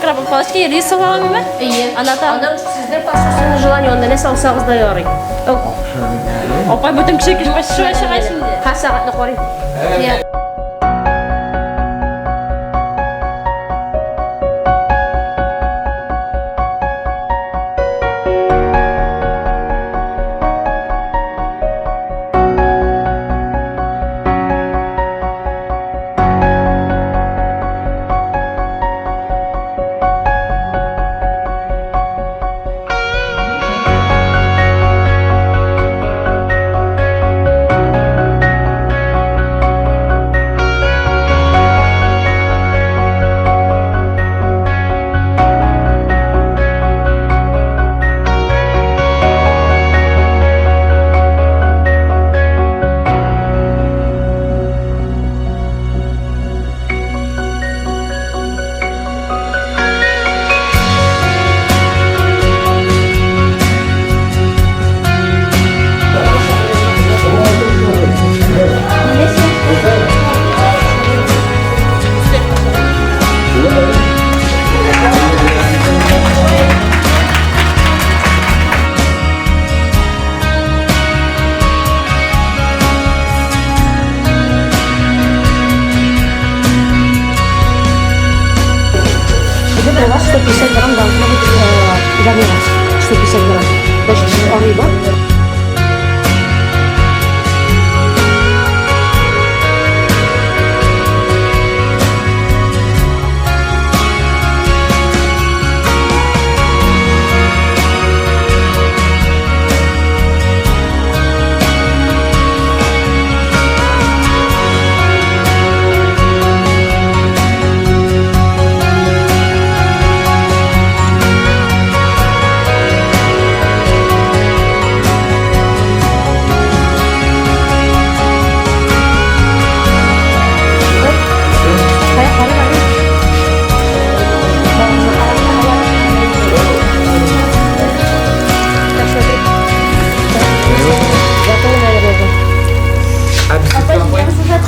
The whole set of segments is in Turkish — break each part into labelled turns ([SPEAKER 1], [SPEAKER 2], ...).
[SPEAKER 1] Крабовалочки рисовала мı?
[SPEAKER 2] İyi.
[SPEAKER 1] Anlatamam.
[SPEAKER 2] Sizler başlasınız желание, onda ne salsanız da yorayım.
[SPEAKER 1] Opay bütün kişi kişi başı şuraya şimdi.
[SPEAKER 2] Kaç saatlik koruyayım?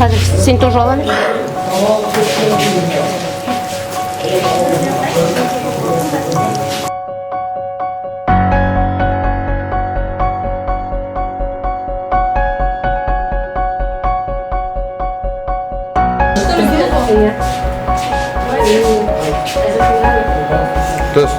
[SPEAKER 2] Hadi sen тоже alalım.
[SPEAKER 3] Tuz.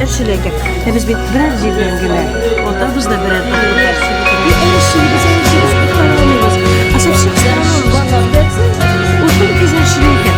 [SPEAKER 4] Erşileke. Biz bir birer cilden gele. Onda biz de birer bakıyorlar. Bir erşili biz erşili biz kalamıyoruz. Asap şıklar olmaz. Uzun biz erşileke.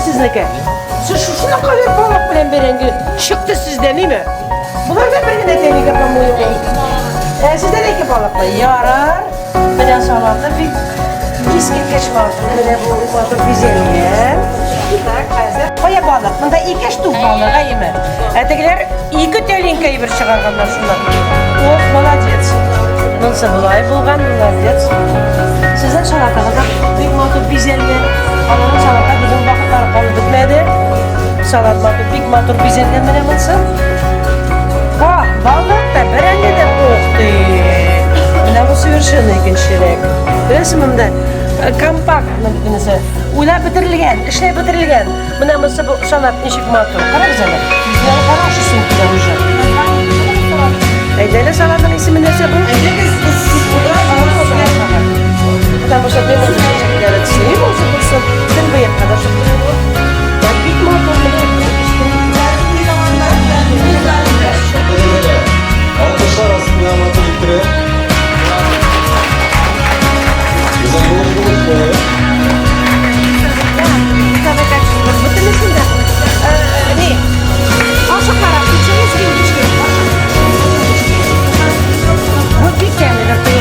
[SPEAKER 4] Sizniki. Siz şuna kadar balık bilen berengi çıktı sizden değil mi? Bunlar da birine deneyi yapamıyor. Sizde ne ki balıkla? Yarar. Beden salatı bir kiski keşmartı. Böyle bu balık güzelliğe. Koya balık. Bunda iki ştuk balığa yeme. Ötekiler iki telinkayı bir çıkarganlar şunlar. Oh, молодец. Nasıl bulay bulgan молодец. Sizin salatanızda bir motor güzelliğe. Allah'ın salata bizim vakitler kalı bitmedi. Salat motor, bir motor güzelliğe mi ne bilsin? Vah, balık da berenge de koktu. Buna bu совершенно ikinçilik. Resimimde kompakt nıbdınızı. Uyla bitirilgen, işle bitirilgen. Buna bu salat nişik motor. Kara güzel. Yani хороший da уже. Eydele salatın ismi neyse bu? Потому что ты можешь делать с ним, он запустил, ты бы я хорошо. Я пить могу,
[SPEAKER 3] Alkışlar aslında motosikleri. Güzel buluşmuş böyle.
[SPEAKER 4] Вот бig camera.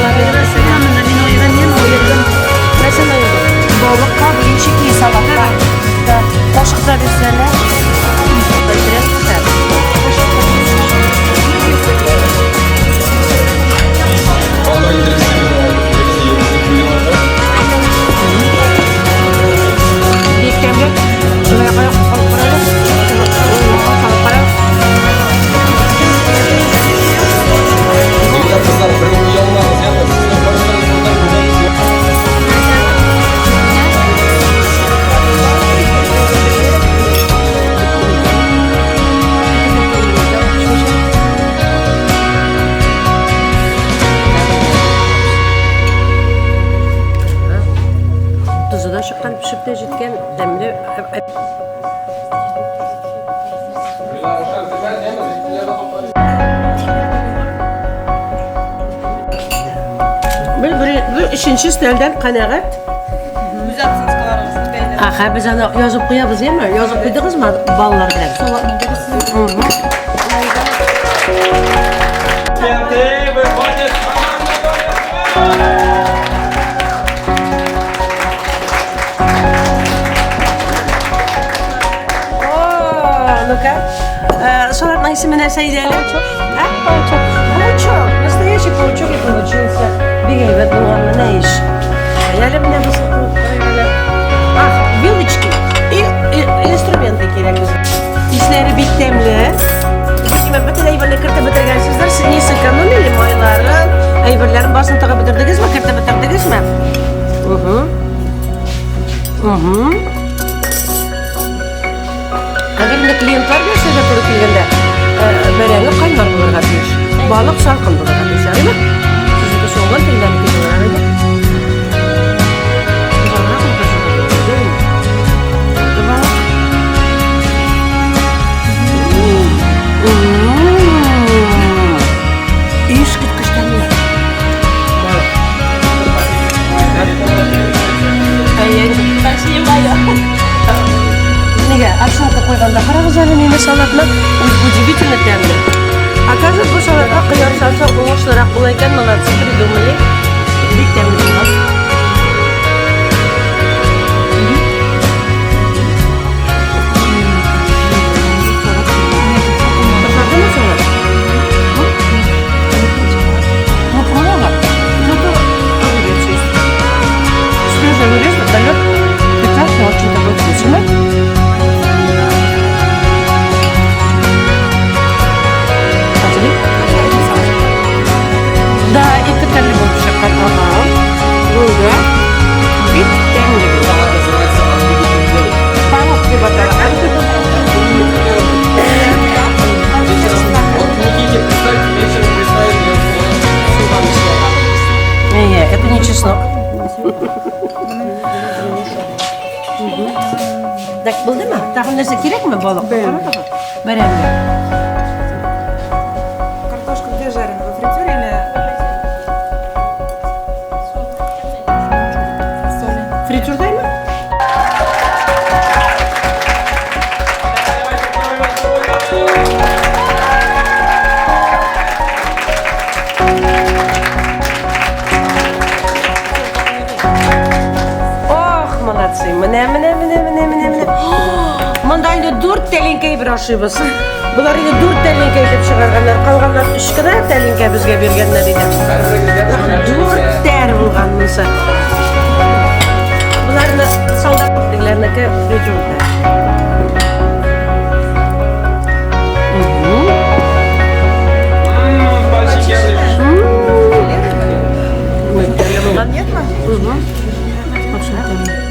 [SPEAKER 4] Akşam pişip de jetken demli. Bu üçüncü stelden kanaat.
[SPEAKER 1] Güzelsiniz kalarınızı beğenelim.
[SPEAKER 4] Aha biz ana yazıp koyarız değil mi? Yazıp koydunuz mu ballar bilen? Ну-ка. Салатный семена sayıları çok. Получок. Настоящий получок и получился. Бегай, ну на iş. Я люблю высоту. Ах, вилочки и инструменты керек. İşleri bittemli. Bütün ayıbırları kırta bitirgensizler. Siz niye ekonomili mayların? Ayıbırların basını tağı bitirdiniz mi? Kırta bitirdiniz mi? Agar bir klientlar görse de kuru kelgende böreğini kaynar bulurga tiyiş. Balık salkın bulurga tiyiş, değil mi? Siz de soğuğun telden keliyorlar öyle. Uzanlar mı kaşığı değil mi? Dur balık. İyi sıkıştan ya.
[SPEAKER 1] Ben şeyim var ya.
[SPEAKER 4] Nega, akşamda koyganda qarag'iz ana meni salatni удивительно тәмле. Оказывается, bu salatga qiyar salsa o'g'ishliroq bo'lar ekan, молодцы, придумали. Бик тәмле bo'lgan. Очень такой вкусный. Да, и котлеты больше котлова. Друга. И темный. Палочки батара. Не, это не чеснок. Так buldu mu? Takım neresi gerek mi balık? Beğendim.
[SPEAKER 1] Картошка где жарена? Во фритюре или?
[SPEAKER 4] Fritürdeyim mi? Oh, молодцы. Mine. Mındaydı 4 telinkeyi bir aşıyız. Bunlar yine 4 telinkeyi de çıkarganlar. Kalganlar 3 kadar telinke bizge bergenler idi. 4 ter bulganmısa. Bunların soldat deglerine rejimde.
[SPEAKER 1] Нет, ма?
[SPEAKER 4] Абсолютно.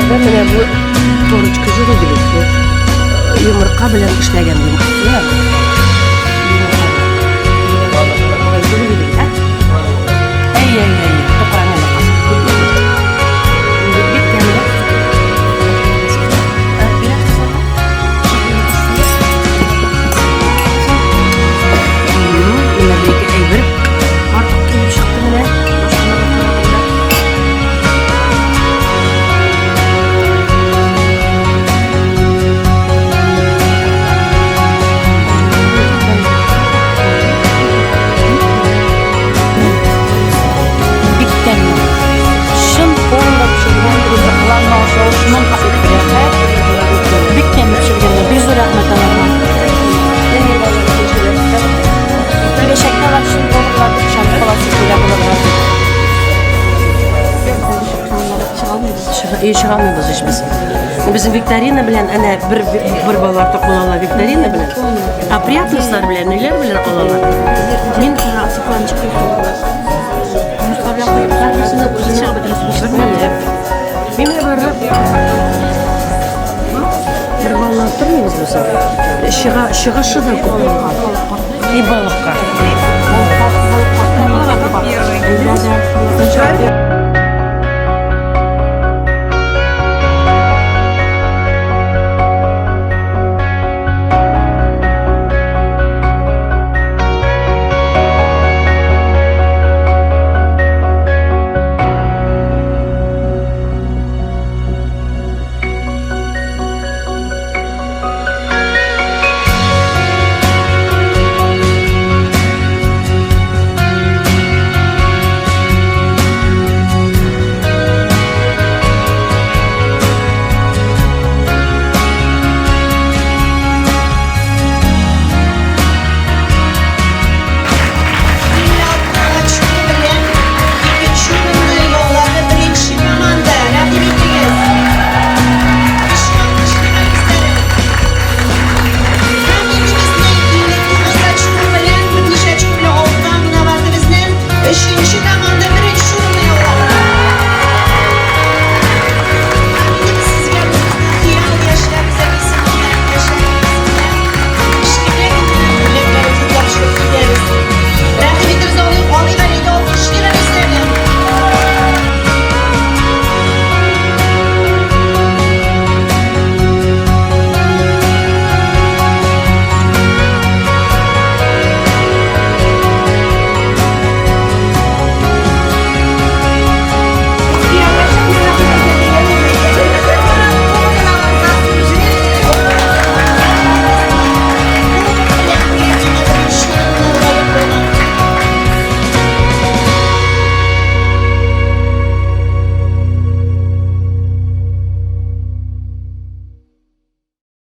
[SPEAKER 4] Mana bu to'richka jurudlik. Yumurqa bilan ishlagan yumurqa. үй чыгамыйбыз ичбиз. Bizim викторина белән әнә бер балалар ток булалар викторина белән. А приятностьлар белән ниләр белән алалар? Мин цикланчык Мин барып bir балалар тормыйбыз булса. Чыгышы да кулланган. И балыкка. Балыкка.